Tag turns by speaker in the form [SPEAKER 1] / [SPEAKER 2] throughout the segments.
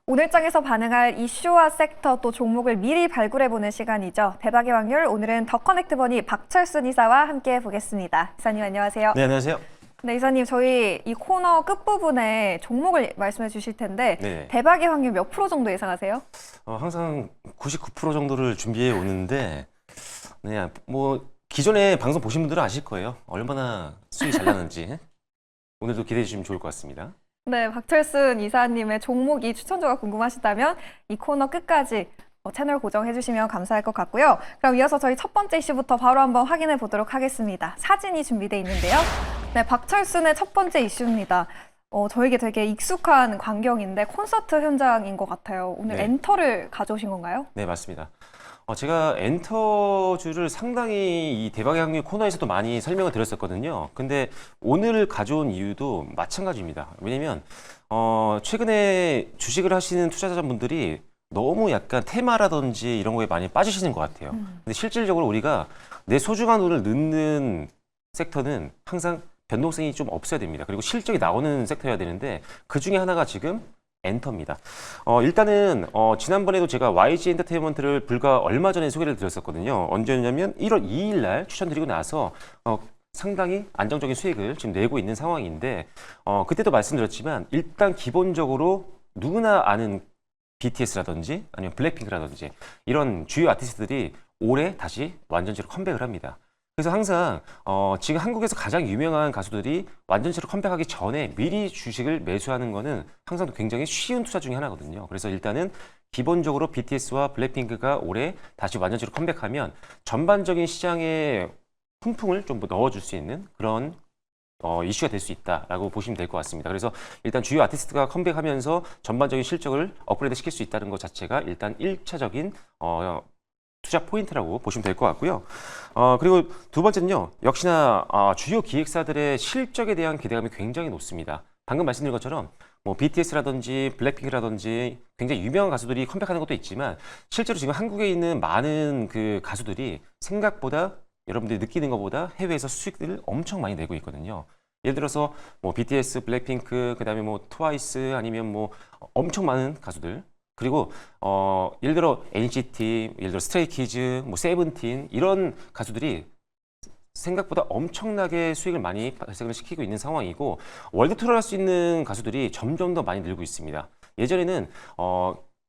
[SPEAKER 1] 오늘 장에서 반응할 이슈와 섹터 또 종목을 미리 발굴해보는 시간이죠. 대박의 확률, 오늘은 더 커넥트 버니 박철순 이사와 함께 보겠습니다. 이사님 안녕하세요.
[SPEAKER 2] 네, 안녕하세요.
[SPEAKER 1] 네, 이사님 저희 이 코너 끝부분에 종목을 말씀해 주실 텐데
[SPEAKER 2] 네.
[SPEAKER 1] 대박의 확률 몇 프로 정도 예상하세요?
[SPEAKER 2] 항상 99% 정도를 준비해 오는데 네, 뭐 기존에 방송 보신 분들은 아실 거예요. 얼마나 수익이 잘 나는지. 오늘도 기대해 주시면 좋을 것 같습니다.
[SPEAKER 1] 네, 박철순 이사님의 종목이 추천주가 궁금하시다면 이 코너 끝까지 채널 고정해 주시면 감사할 것 같고요. 그럼 이어서 저희 첫 번째 이슈부터 바로 한번 확인해 보도록 하겠습니다. 사진이 준비되어 있는데요. 네, 박철순의 첫 번째 이슈입니다. 저에게 되게 익숙한 광경인데 콘서트 현장인 것 같아요. 오늘
[SPEAKER 2] 네.
[SPEAKER 1] 엔터를 가져오신 건가요?
[SPEAKER 2] 네, 맞습니다. 제가 엔터주를 상당히 이 대박의 확률 코너에서도 많이 설명을 드렸었거든요. 근데 오늘 가져온 이유도 마찬가지입니다. 왜냐면 최근에 주식을 하시는 투자자분들이 너무 약간 테마라든지 이런 거에 많이 빠지시는 것 같아요. 근데 실질적으로 우리가 내 소중한 돈을 넣는 섹터는 항상 변동성이 좀 없어야 됩니다. 그리고 실적이 나오는 섹터여야 되는데 그 중에 하나가 지금 엔터입니다. 일단은 지난번에도 제가 YG 엔터테인먼트를 불과 얼마 전에 소개를 드렸었거든요. 언제였냐면 1월 2일 날 추천드리고 나서 상당히 안정적인 수익을 지금 내고 있는 상황인데 그때도 말씀드렸지만 일단 기본적으로 누구나 아는 BTS라든지 아니면 블랙핑크라든지 이런 주요 아티스트들이 올해 다시 완전체로 컴백을 합니다. 그래서 항상 지금 한국에서 가장 유명한 가수들이 완전체로 컴백하기 전에 미리 주식을 매수하는 거는 항상 굉장히 쉬운 투자 중에 하나거든요. 그래서 일단은 기본적으로 BTS와 블랙핑크가 올해 다시 완전체로 컴백하면 전반적인 시장에 훈풍을 좀 넣어줄 수 있는 그런 이슈가 될 수 있다라고 보시면 될 것 같습니다. 그래서 일단 주요 아티스트가 컴백하면서 전반적인 실적을 업그레이드 시킬 수 있다는 것 자체가 일단 1차적인 투자 포인트라고 보시면 될 것 같고요. 그리고 두 번째는요, 역시나 주요 기획사들의 실적에 대한 기대감이 굉장히 높습니다. 방금 말씀드린 것처럼 뭐 BTS라든지 블랙핑크라든지 굉장히 유명한 가수들이 컴백하는 것도 있지만 실제로 지금 한국에 있는 많은 그 가수들이 생각보다 여러분들이 느끼는 것보다 해외에서 수익들을 엄청 많이 내고 있거든요. 예를 들어서 뭐 BTS, 블랙핑크, 그다음에 뭐 트와이스 아니면 뭐 엄청 많은 가수들 그리고 예를 들어 NCT, 예를 들어 스트레이키즈, 뭐 세븐틴 이런 가수들이 생각보다 엄청나게 수익을 많이 발생을 시키고 있는 상황이고 월드 투어를 할 수 있는 가수들이 점점 더 많이 늘고 있습니다. 예전에는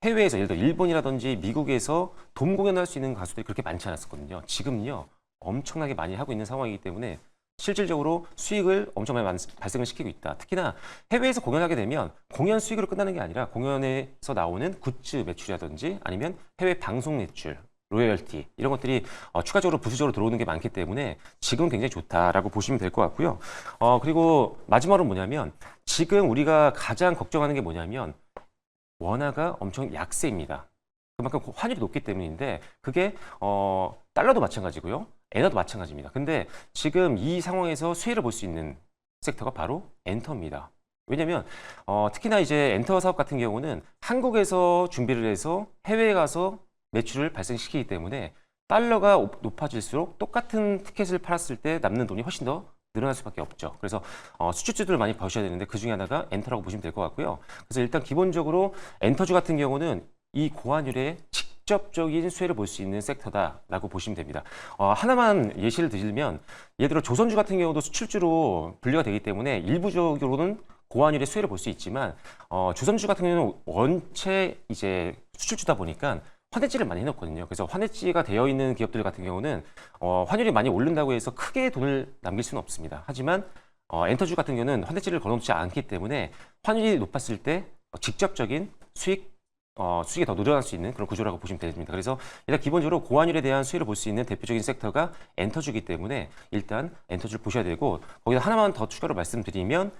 [SPEAKER 2] 해외에서 예를 들어 일본이라든지 미국에서 돔 공연할 수 있는 가수들이 그렇게 많지 않았었거든요. 지금요 엄청나게 많이 하고 있는 상황이기 때문에 실질적으로 수익을 엄청 많이 발생을 시키고 있다. 특히나 해외에서 공연하게 되면 공연 수익으로 끝나는 게 아니라 공연에서 나오는 굿즈 매출이라든지 아니면 해외 방송 매출, 로열티 이런 것들이 추가적으로 부수적으로 들어오는 게 많기 때문에 지금 굉장히 좋다라고 보시면 될 것 같고요. 그리고 마지막으로 뭐냐면 지금 우리가 가장 걱정하는 게 뭐냐면 원화가 엄청 약세입니다. 그만큼 환율이 높기 때문인데 그게 달러도 마찬가지고요. 엔화도 마찬가지입니다. 근데 지금 이 상황에서 수혜를 볼 수 있는 섹터가 바로 엔터입니다. 왜냐면 특히나 이제 엔터 사업 같은 경우는 한국에서 준비를 해서 해외에 가서 매출을 발생시키기 때문에 달러가 높아질수록 똑같은 티켓을 팔았을 때 남는 돈이 훨씬 더 늘어날 수밖에 없죠. 그래서 수출주들을 많이 보셔야 되는데 그 중에 하나가 엔터라고 보시면 될 것 같고요. 그래서 일단 기본적으로 엔터주 같은 경우는 이 고환율에 직접적인 수혜를 볼 수 있는 섹터다라고 보시면 됩니다. 하나만 예시를 들면 예를 들어 조선주 같은 경우도 수출주로 분류가 되기 때문에 일부적으로는 고환율의 수혜를 볼 수 있지만 조선주 같은 경우는 원체 이제 수출주다 보니까 환해지를 많이 해놓거든요. 그래서 환해지가 되어 있는 기업들 같은 경우는 환율이 많이 오른다고 해서 크게 돈을 남길 수는 없습니다. 하지만 엔터주 같은 경우는 환해지를 걸어놓지 않기 때문에 환율이 높았을 때 직접적인 수익이 더 늘어날 수 있는 그런 구조라고 보시면 됩니다. 그래서 일단 기본적으로 고환율에 대한 수혜를 볼 수 있는 대표적인 섹터가 엔터주기 때문에 일단 엔터주를 보셔야 되고 거기다 하나만 더 추가로 말씀드리면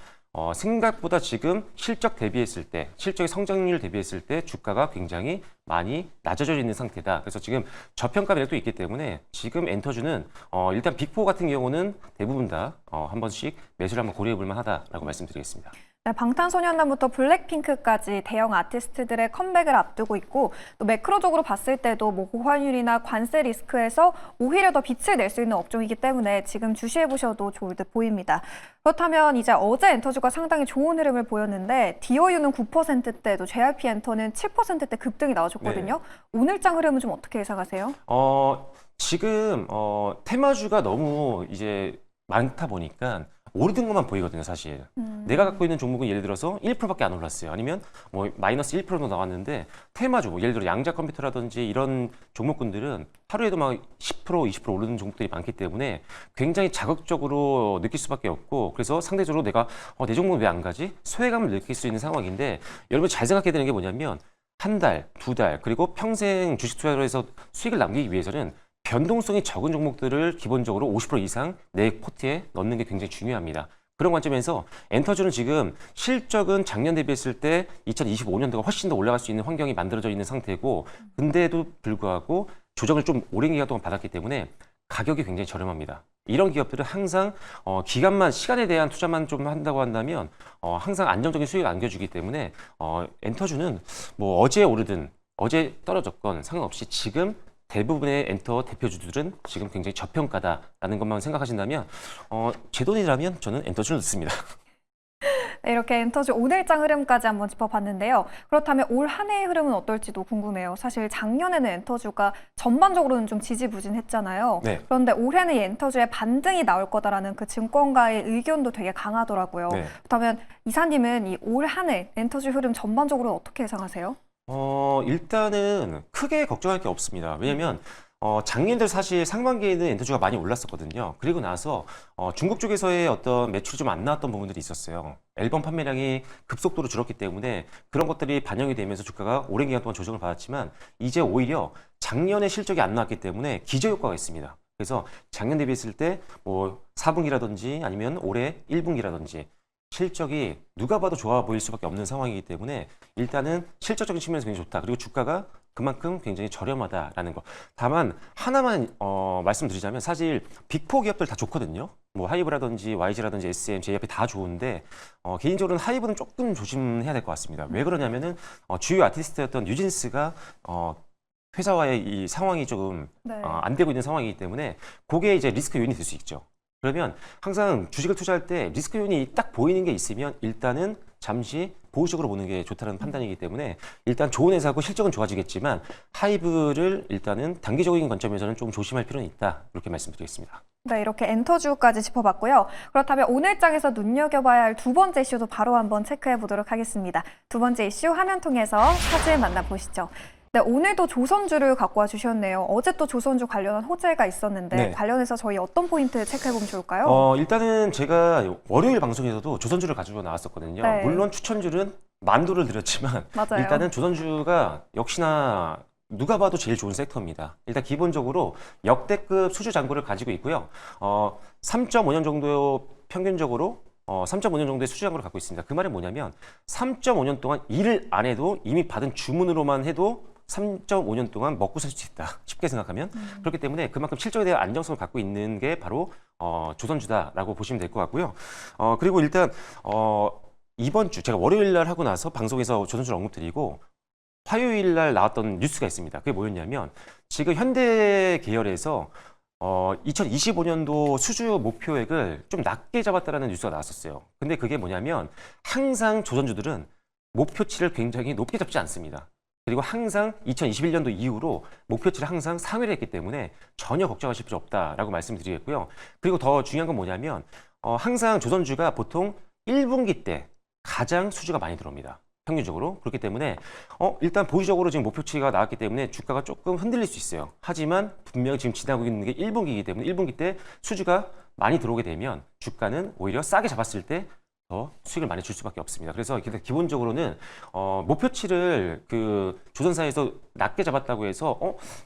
[SPEAKER 2] 생각보다 지금 실적 대비했을 때, 실적의 성장률 대비했을 때 주가가 굉장히 많이 낮아져 있는 상태다. 그래서 지금 저평가 매력도 있기 때문에 지금 엔터주는 일단 빅4 같은 경우는 대부분 다 한 번씩 매수를 한번 고려해 볼 만하다라고 말씀드리겠습니다.
[SPEAKER 1] 네, 방탄소년단부터 블랙핑크까지 대형 아티스트들의 컴백을 앞두고 있고 또 매크로적으로 봤을 때도 뭐 고환율이나 관세 리스크에서 오히려 더 빛을 낼 수 있는 업종이기 때문에 지금 주시해 보셔도 좋을 듯 보입니다. 그렇다면 이제 어제 엔터주가 상당히 좋은 흐름을 보였는데 디어유는 9%대도 JYP 엔터는 7%대 급등이 나와줬거든요.
[SPEAKER 2] 네.
[SPEAKER 1] 오늘장 흐름은 좀 어떻게 예상하세요?
[SPEAKER 2] 지금 테마주가 너무 이제 많다 보니까 오르는 것만 보이거든요, 사실. 내가 갖고 있는 종목은 예를 들어서 1%밖에 안 올랐어요. 아니면 뭐 마이너스 1%도 나왔는데 테마주, 뭐 예를 들어 양자 컴퓨터라든지 이런 종목군들은 하루에도 막 10%, 20% 오르는 종목들이 많기 때문에 굉장히 자극적으로 느낄 수밖에 없고 그래서 상대적으로 내가 내 종목은 왜 안 가지? 소외감을 느낄 수 있는 상황인데 여러분 잘 생각해야 되는 게 뭐냐면 한 달, 두 달, 그리고 평생 주식 투자로 해서 수익을 남기기 위해서는 변동성이 적은 종목들을 기본적으로 50% 이상 내 포트에 넣는 게 굉장히 중요합니다. 그런 관점에서 엔터주는 지금 실적은 작년 대비했을 때 2025년도가 훨씬 더 올라갈 수 있는 환경이 만들어져 있는 상태고 근데도 불구하고 조정을 좀 오랜 기간 동안 받았기 때문에 가격이 굉장히 저렴합니다. 이런 기업들은 항상 기간만 시간에 대한 투자만 좀 한다고 한다면 항상 안정적인 수익을 안겨주기 때문에 엔터주는 뭐 어제 오르든 어제 떨어졌건 상관없이 지금 대부분의 엔터 대표주들은 지금 굉장히 저평가다라는 것만 생각하신다면 제 돈이라면 저는 엔터주를 넣습니다.
[SPEAKER 1] 네, 이렇게 엔터주 오늘장 흐름까지 한번 짚어봤는데요. 그렇다면 올 한 해의 흐름은 어떨지도 궁금해요. 사실 작년에는 엔터주가 전반적으로는 좀 지지부진했잖아요.
[SPEAKER 2] 네.
[SPEAKER 1] 그런데 올해는 이 엔터주의 반등이 나올 거다라는 그 증권가의 의견도 되게 강하더라고요.
[SPEAKER 2] 네.
[SPEAKER 1] 그렇다면 이사님은 이 올 한 해 엔터주 흐름 전반적으로 어떻게 예상하세요?
[SPEAKER 2] 일단은 크게 걱정할 게 없습니다. 왜냐면 작년들 사실 상반기에는 엔터주가 많이 올랐었거든요. 그리고 나서 중국 쪽에서의 어떤 매출이 좀 안 나왔던 부분들이 있었어요. 앨범 판매량이 급속도로 줄었기 때문에 그런 것들이 반영이 되면서 주가가 오랜 기간 동안 조정을 받았지만 이제 오히려 작년에 실적이 안 나왔기 때문에 기저효과가 있습니다. 그래서 작년 대비했을 때 뭐 4분기라든지 아니면 올해 1분기라든지 실적이 누가 봐도 좋아 보일 수밖에 없는 상황이기 때문에 일단은 실적적인 측면에서 굉장히 좋다. 그리고 주가가 그만큼 굉장히 저렴하다라는 거. 다만 하나만 말씀드리자면 사실 빅4 기업들 다 좋거든요. 뭐 하이브라든지 YG라든지 SM, JYP 다 좋은데 개인적으로는 하이브는 조금 조심해야 될 것 같습니다. 왜 그러냐면은 주요 아티스트였던 뉴진스가 회사와의 이 상황이 조금
[SPEAKER 1] 네.
[SPEAKER 2] 안 되고 있는 상황이기 때문에 그게 이제 리스크 요인이 될 수 있죠. 그러면 항상 주식을 투자할 때 리스크 요인이 딱 보이는 게 있으면 일단은 잠시 보수적으로 보는 게 좋다는 판단이기 때문에 일단 좋은 회사고 실적은 좋아지겠지만 하이브를 일단은 단기적인 관점에서는 좀 조심할 필요는 있다. 이렇게 말씀드리겠습니다.
[SPEAKER 1] 네, 이렇게 엔터주까지 짚어봤고요. 그렇다면 오늘장에서 눈여겨봐야 할 두 번째 이슈도 바로 한번 체크해 보도록 하겠습니다. 두 번째 이슈 화면 통해서 사진 만나보시죠. 네, 오늘도 조선주를 갖고 와주셨네요. 어제 또 조선주 관련한 호재가 있었는데
[SPEAKER 2] 네.
[SPEAKER 1] 관련해서 저희 어떤 포인트 체크해보면 좋을까요?
[SPEAKER 2] 일단은 제가 월요일 방송에서도 조선주를 가지고 나왔었거든요.
[SPEAKER 1] 네.
[SPEAKER 2] 물론 추천주는 만도를 드렸지만
[SPEAKER 1] 맞아요.
[SPEAKER 2] 일단은 조선주가 역시나 누가 봐도 제일 좋은 섹터입니다. 일단 기본적으로 역대급 수주 잔고를 가지고 있고요. 3.5년 정도 평균적으로 3.5년 정도의 수주 잔고를 갖고 있습니다. 그 말은 뭐냐면 3.5년 동안 일을 안 해도 이미 받은 주문으로만 해도 3.5년 동안 먹고 살 수 있다. 쉽게 생각하면. 그렇기 때문에 그만큼 실적에 대한 안정성을 갖고 있는 게 바로 조선주다라고 보시면 될 것 같고요. 그리고 일단 이번 주 제가 월요일 날 하고 나서 방송에서 조선주를 언급드리고 화요일 날 나왔던 뉴스가 있습니다. 그게 뭐였냐면 지금 현대 계열에서 2025년도 수주 목표액을 좀 낮게 잡았다라는 뉴스가 나왔었어요. 근데 그게 뭐냐면 항상 조선주들은 목표치를 굉장히 높게 잡지 않습니다. 그리고 항상 2021년도 이후로 목표치를 항상 상회를 했기 때문에 전혀 걱정하실 필요 없다라고 말씀드리겠고요. 그리고 더 중요한 건 뭐냐면 항상 조선주가 보통 1분기 때 가장 수주가 많이 들어옵니다. 평균적으로. 그렇기 때문에 일단 보수적으로 지금 목표치가 나왔기 때문에 주가가 조금 흔들릴 수 있어요. 하지만 분명히 지금 지나고 있는 게 1분기이기 때문에 1분기 때 수주가 많이 들어오게 되면 주가는 오히려 싸게 잡았을 때 더 수익을 많이 줄 수밖에 없습니다. 그래서 기본적으로는 목표치를 그 조선사에서 낮게 잡았다고 해서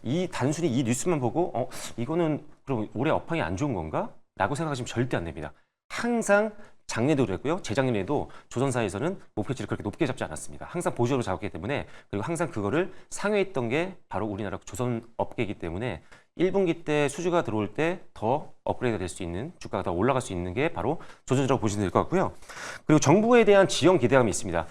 [SPEAKER 2] 이 단순히 이 뉴스만 보고 이거는 그럼 올해 업황이 안 좋은 건가? 라고 생각하시면 절대 안 됩니다. 항상 작년에도 그랬고요. 재작년에도 조선사에서는 목표치를 그렇게 높게 잡지 않았습니다. 항상 보조로 잡았기 때문에 그리고 항상 그거를 상회했던 게 바로 우리나라 조선 업계이기 때문에 1분기 때 수주가 들어올 때 더 업그레이드가 될 수 있는, 주가가 더 올라갈 수 있는 게 바로 조선주라고 보시면 될 것 같고요. 그리고 정부에 대한 지원 기대감이 있습니다.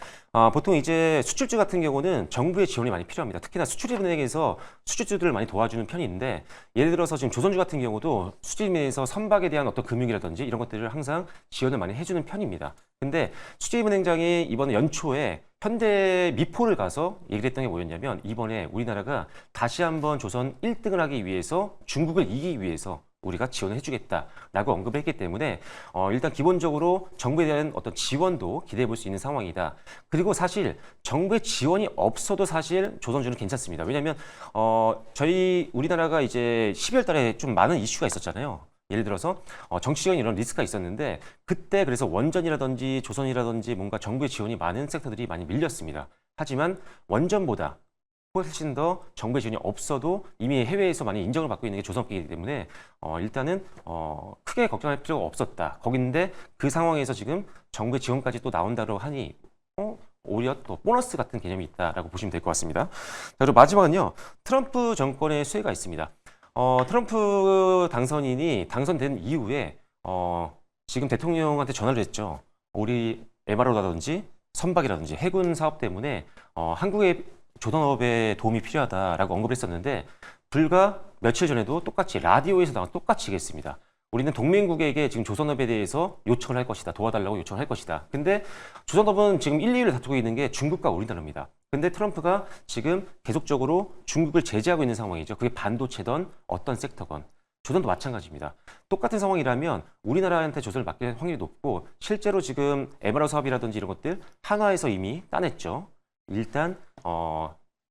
[SPEAKER 2] 보통 이제 수출주 같은 경우는 정부의 지원이 많이 필요합니다. 특히나 수출입은행에서 수출주들을 많이 도와주는 편인데, 예를 들어서 지금 조선주 같은 경우도 수출입은행에서 선박에 대한 어떤 금융이라든지 이런 것들을 항상 지원을 많이 해주는 편입니다. 근데 수출입은행장이 이번 연초에 현대 미포를 가서 얘기를 했던 게 뭐였냐면, 이번에 우리나라가 다시 한번 조선 1등을 하기 위해서, 중국을 이기기 위해서 우리가 지원을 해주겠다라고 언급을 했기 때문에 일단 기본적으로 정부에 대한 어떤 지원도 기대해 볼 수 있는 상황이다. 그리고 사실 정부의 지원이 없어도 사실 조선주는 괜찮습니다. 왜냐하면 저희 우리나라가 이제 12월 달에 좀 많은 이슈가 있었잖아요. 예를 들어서 정치적인 이런 리스크가 있었는데, 그때 그래서 원전이라든지 조선이라든지 뭔가 정부의 지원이 많은 섹터들이 많이 밀렸습니다. 하지만 원전보다 훨씬 더 정부의 지원이 없어도 이미 해외에서 많이 인정을 받고 있는 게 조선업계이기 때문에 일단은 크게 걱정할 필요가 없었다. 거긴데 그 상황에서 지금 정부의 지원까지 또 나온다고 하니 오히려 또 보너스 같은 개념이 있다라고 보시면 될 것 같습니다. 자, 그리고 마지막은요, 트럼프 정권의 수혜가 있습니다. 트럼프 당선인이 당선된 이후에 지금 대통령한테 전화를 했죠. 우리 MRO라든지 선박이라든지 해군 사업 때문에 한국의 조선업에 도움이 필요하다라고 언급을 했었는데, 불과 며칠 전에도 똑같이 라디오에서 나와 똑같이 얘기했습니다. 우리는 동맹국에게 지금 조선업에 대해서 요청을 할 것이다. 도와달라고 요청을 할 것이다. 근데 조선업은 지금 1, 2위를 다투고 있는 게 중국과 우리나라입니다. 근데 트럼프가 지금 계속적으로 중국을 제재하고 있는 상황이죠. 그게 반도체든 어떤 섹터건. 조선도 마찬가지입니다. 똑같은 상황이라면 우리나라한테 조선을 맡길 확률이 높고, 실제로 지금 MRO 사업이라든지 이런 것들 한화에서 이미 따냈죠. 일단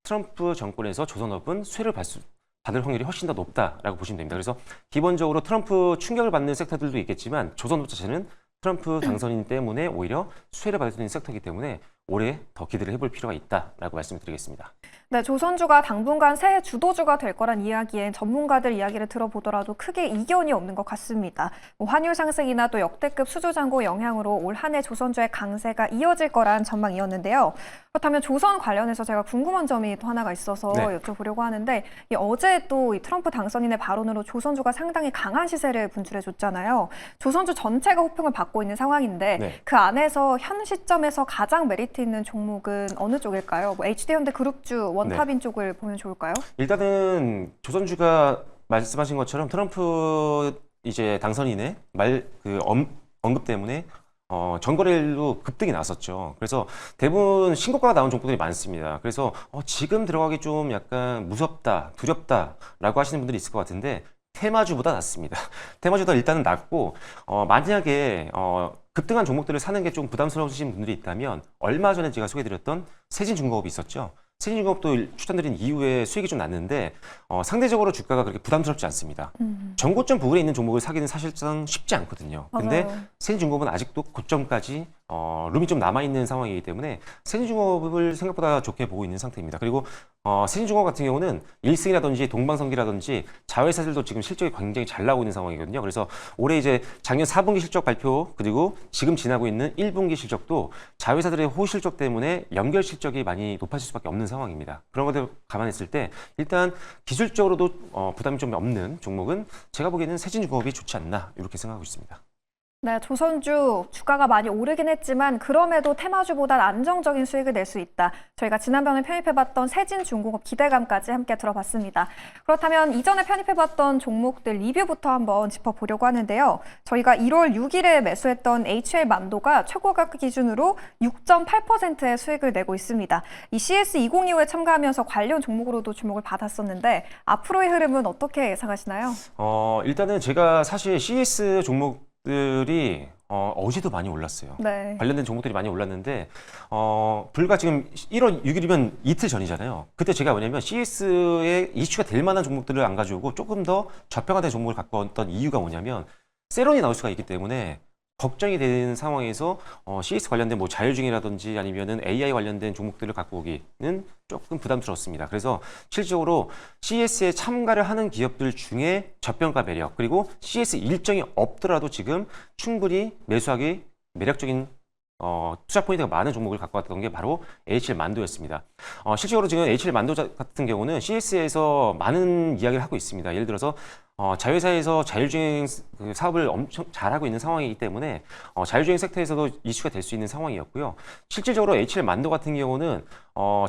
[SPEAKER 2] 트럼프 정권에서 조선업은 수혜를 받을 확률이 훨씬 더 높다라고 보시면 됩니다. 그래서 기본적으로 트럼프 충격을 받는 섹터들도 있겠지만, 조선업 자체는 트럼프 당선인 때문에 오히려 수혜를 받을 수 있는 섹터이기 때문에 올해 더 기대를 해볼 필요가 있다라고 말씀을 드리겠습니다.
[SPEAKER 1] 네, 조선주가 당분간 새해 주도주가 될 거란 이야기엔 전문가들 이야기를 들어보더라도 크게 이견이 없는 것 같습니다. 환율 상승이나 또 역대급 수주 잔고 영향으로 올 한 해 조선주의 강세가 이어질 거란 전망이었는데요. 그렇다면 조선 관련해서 제가 궁금한 점이 또 하나가 있어서 여쭤보려고 하는데, 어제 또 이 트럼프 당선인의 발언으로 조선주가 상당히 강한 시세를 분출해줬잖아요. 조선주 전체가 호평을 받고 있는 상황인데 그 안에서 현 시점에서 가장 메리트 있는 종목은 어느 쪽일까요? 뭐 HD현대 그룹주, 원탑인 쪽을 보면 좋을까요?
[SPEAKER 2] 일단은 조선주가 말씀하신 것처럼 트럼프 이제 당선인의 언급 때문에 전거래일로 급등이 났었죠. 그래서 대부분 신고가가 나온 종목들이 많습니다. 그래서 지금 들어가기 좀 약간 무섭다, 두렵다라고 하시는 분들이 있을 것 같은데, 테마주보다 낫습니다. 테마주보다 일단은 낫고, 만약에 급등한 종목들을 사는 게 좀 부담스러우신 분들이 있다면, 얼마 전에 제가 소개해드렸던 세진중공업이 있었죠. 세진중공업도 추천드린 이후에 수익이 좀 났는데 상대적으로 주가가 그렇게 부담스럽지 않습니다. 전고점 부근에 있는 종목을 사기는 사실상 쉽지 않거든요. 근데 세진중공업은 아직도 고점까지 룸이 좀 남아있는 상황이기 때문에 세진중공업을 생각보다 좋게 보고 있는 상태입니다. 그리고 세진중공업 같은 경우는 일승이라든지 동방성기라든지 자회사들도 지금 실적이 굉장히 잘 나오고 있는 상황이거든요. 그래서 올해 이제 작년 4분기 실적 발표, 그리고 지금 지나고 있는 1분기 실적도 자회사들의 호실적 때문에 연결 실적이 많이 높아질 수밖에 없는 상황입니다. 그런 것들 감안했을 때 일단 기술적으로도 부담이 좀 없는 종목은 제가 보기에는 세진중공업이 좋지 않나 이렇게 생각하고 있습니다.
[SPEAKER 1] 네, 조선주 주가가 많이 오르긴 했지만 그럼에도 테마주보단 안정적인 수익을 낼 수 있다. 저희가 지난번에 편입해봤던 세진중공업 기대감까지 함께 들어봤습니다. 그렇다면 이전에 편입해봤던 종목들 리뷰부터 한번 짚어보려고 하는데요. 저희가 1월 6일에 매수했던 HL만도가 최고가 기준으로 6.8%의 수익을 내고 있습니다. 이 CS202호에 참가하면서 관련 종목으로도 주목을 받았었는데 앞으로의 흐름은 어떻게 예상하시나요?
[SPEAKER 2] 일단은 제가 사실 CS 종목들이 어제도 많이 올랐어요. 관련된 종목들이 많이 올랐는데 불과 지금 1월 6일이면 이틀 전이잖아요. 그때 제가 뭐냐면 CS에 이슈가 될 만한 종목들을 안 가져오고 조금 더 저평가된 종목을 갖고 왔던 이유가 뭐냐면 세론이 나올 수가 있기 때문에 걱정이 되는 상황에서 CS 관련된 뭐 자율주행이라든지 아니면은 AI 관련된 종목들을 갖고 오기는 조금 부담스럽습니다. 그래서 실질적으로 CS에 참가를 하는 기업들 중에 저평가 매력, 그리고 CS 일정이 없더라도 지금 충분히 매수하기 매력적인 투자 포인트가 많은 종목을 갖고 왔던 게 바로 HL 만도였습니다. 실질적으로 지금 HL 만도 같은 경우는 CS에서 많은 이야기를 하고 있습니다. 예를 들어서 자회사에서 자율주행 그 사업을 엄청 잘하고 있는 상황이기 때문에 자율주행 섹터에서도 이슈가 될 수 있는 상황이었고요. 실질적으로 HL 만도 같은 경우는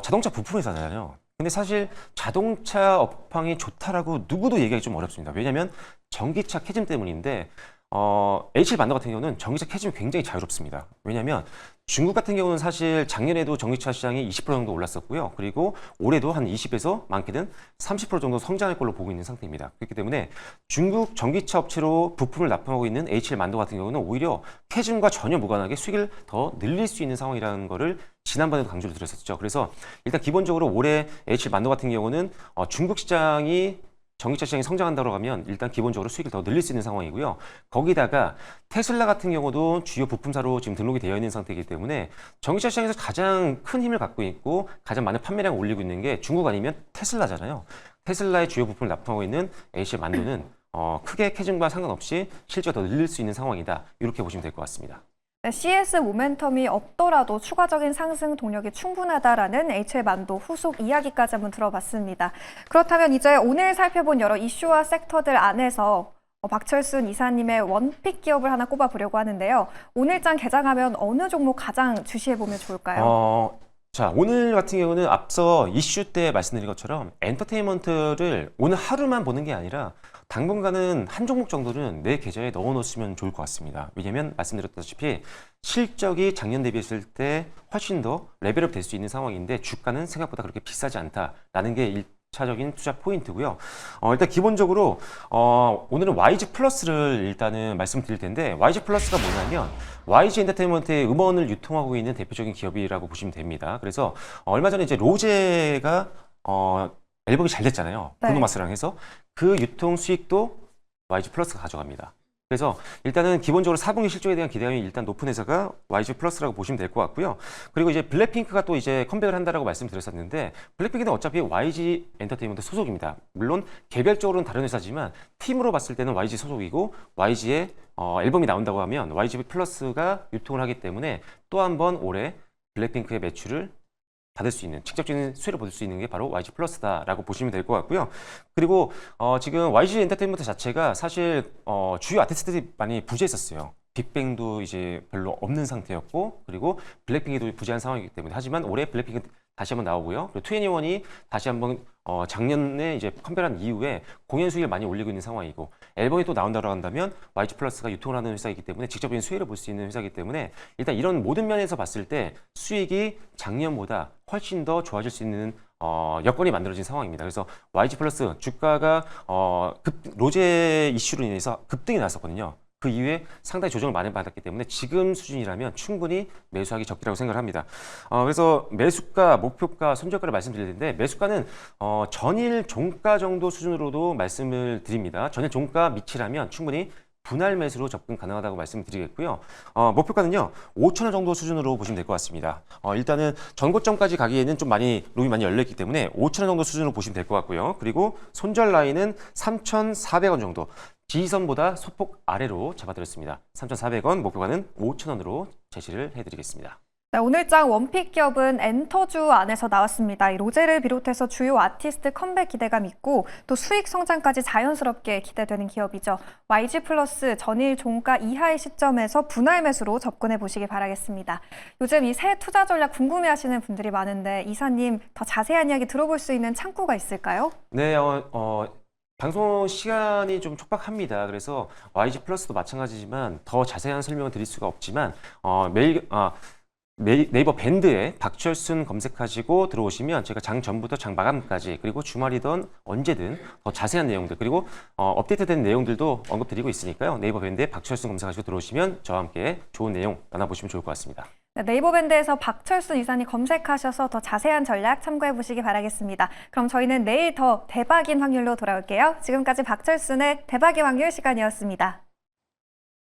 [SPEAKER 2] 자동차 부품 회사잖아요. 근데 사실 자동차 업황이 좋다라고 누구도 얘기하기 좀 어렵습니다. 왜냐하면 전기차 캐즘 때문인데 HL 만도 같은 경우는 전기차 캐즘이 굉장히 자유롭습니다. 왜냐하면 중국 같은 경우는 사실 작년에도 전기차 시장이 20% 정도 올랐었고요. 그리고 올해도 한 20에서 많게는 30% 정도 성장할 걸로 보고 있는 상태입니다. 그렇기 때문에 중국 전기차 업체로 부품을 납품하고 있는 HL 만도 같은 경우는 오히려 캐즘과 전혀 무관하게 수익을 더 늘릴 수 있는 상황이라는 거를 지난번에도 강조를 드렸었죠. 그래서 일단 기본적으로 올해 HL 만도 같은 경우는 중국 시장이 전기차 시장이 성장한다고 하면 일단 기본적으로 수익을 더 늘릴 수 있는 상황이고요. 거기다가 테슬라 같은 경우도 주요 부품사로 지금 등록이 되어 있는 상태이기 때문에 전기차 시장에서 가장 큰 힘을 갖고 있고 가장 많은 판매량을 올리고 있는 게 중국 아니면 테슬라잖아요. 테슬라의 주요 부품을 납품하고 있는 HL 만도는 크게 캐즘과 상관없이 실제로 더 늘릴 수 있는 상황이다. 이렇게 보시면 될 것 같습니다.
[SPEAKER 1] 네, CS 모멘텀이 없더라도 추가적인 상승 동력이 충분하다라는 HL 만도 후속 이야기까지 한번 들어봤습니다. 그렇다면 이제 오늘 살펴본 여러 이슈와 섹터들 안에서 박철순 이사님의 원픽 기업을 하나 꼽아보려고 하는데요. 오늘장 개장하면 어느 종목 가장 주시해보면 좋을까요?
[SPEAKER 2] 자, 오늘 같은 경우는 앞서 이슈 때 말씀드린 것처럼 엔터테인먼트를 오늘 하루만 보는 게 아니라 당분간은 한 종목 정도는 내 계좌에 넣어놓으시면 좋을 것 같습니다. 왜냐하면 말씀드렸다시피 실적이 작년 대비했을 때 훨씬 더 레벨업 될 수 있는 상황인데 주가는 생각보다 그렇게 비싸지 않다라는 게 1차적인 투자 포인트고요. 일단 기본적으로 오늘은 YG 플러스를 일단은 말씀드릴 텐데 YG 플러스가 뭐냐면 YG 엔터테인먼트의 음원을 유통하고 있는 대표적인 기업이라고 보시면 됩니다. 그래서 얼마 전에 이제 로제가 앨범이 잘 됐잖아요.
[SPEAKER 1] 네.
[SPEAKER 2] 브루노마스랑 해서 그 유통 수익도 YG 플러스가 가져갑니다. 그래서 일단은 기본적으로 4분기 실적에 대한 기대감이 일단 높은 회사가 YG 플러스라고 보시면 될 것 같고요. 그리고 이제 블랙핑크가 또 이제 컴백을 한다라고 말씀드렸었는데 블랙핑크는 어차피 YG 엔터테인먼트 소속입니다. 물론 개별적으로는 다른 회사지만 팀으로 봤을 때는 YG 소속이고 YG의 앨범이 나온다고 하면 YG 플러스가 유통을 하기 때문에 또 한 번 올해 블랙핑크의 매출을 받을 수 있는 직접적인 수혜를 받을 수 있는 게 바로 YG 플러스다라고 보시면 될 것 같고요. 그리고 지금 YG 엔터테인먼트 자체가 사실 주요 아티스트들이 많이 부재했었어요. 빅뱅도 이제 별로 없는 상태였고 그리고 블랙핑크도 부재한 상황이기 때문에 하지만 올해 블랙핑크 다시 한번 나오고요. 그리고 2NE1이 다시 한번 작년에 이제 컴백한 이후에 공연 수익을 많이 올리고 있는 상황이고 앨범이 또 나온다고 한다면 YG 플러스가 유통을 하는 회사이기 때문에 직접적인 수혜를 볼 수 있는 회사이기 때문에 일단 이런 모든 면에서 봤을 때 수익이 작년보다 훨씬 더 좋아질 수 있는 여건이 만들어진 상황입니다. 그래서 YG 플러스 주가가 로제 이슈로 인해서 급등이 났었거든요. 그 이후에 상당히 조정을 많이 받았기 때문에 지금 수준이라면 충분히 매수하기 적기라고 생각을 합니다. 그래서 매수가, 목표가, 손절가를 말씀드릴 텐데 매수가는 전일 종가 정도 수준으로도 말씀을 드립니다. 전일 종가 밑이라면 충분히 분할 매수로 접근 가능하다고 말씀드리겠고요. 목표가는요 5,000원 정도 수준으로 보시면 될 것 같습니다. 일단은 전고점까지 가기에는 좀 룸이 많이 열려있기 때문에 5,000원 정도 수준으로 보시면 될 것 같고요. 그리고 손절 라인은 3,400원 정도. 지지선보다 소폭 아래로 잡아드렸습니다. 3,400원, 목표가는 5,000원으로 제시를 해드리겠습니다.
[SPEAKER 1] 네, 오늘장 원픽 기업은 엔터주 안에서 나왔습니다. 이 로제를 비롯해서 주요 아티스트 컴백 기대감 있고 또 수익 성장까지 자연스럽게 기대되는 기업이죠. YG 플러스 전일 종가 이하의 시점에서 분할 매수로 접근해 보시기 바라겠습니다. 요즘 이 새 투자 전략 궁금해하시는 분들이 많은데 이사님 더 자세한 이야기 들어볼 수 있는 창구가 있을까요?
[SPEAKER 2] 네, 방송 시간이 좀 촉박합니다. 그래서 YG 플러스도 마찬가지지만 더 자세한 설명을 드릴 수가 없지만 네이버 밴드에 박철순 검색하시고 들어오시면 제가 장 전부터 장 마감까지 그리고 주말이든 언제든 더 자세한 내용들 그리고 업데이트된 내용들도 언급드리고 있으니까요. 네이버 밴드에 박철순 검색하시고 들어오시면 저와 함께 좋은 내용 나눠보시면 좋을 것 같습니다.
[SPEAKER 1] 네, 네이버 밴드에서 박철순 이사님 검색하셔서 더 자세한 전략 참고해 보시기 바라겠습니다. 그럼 저희는 내일 더 대박인 확률로 돌아올게요. 지금까지 박철순의 대박의 확률 시간이었습니다.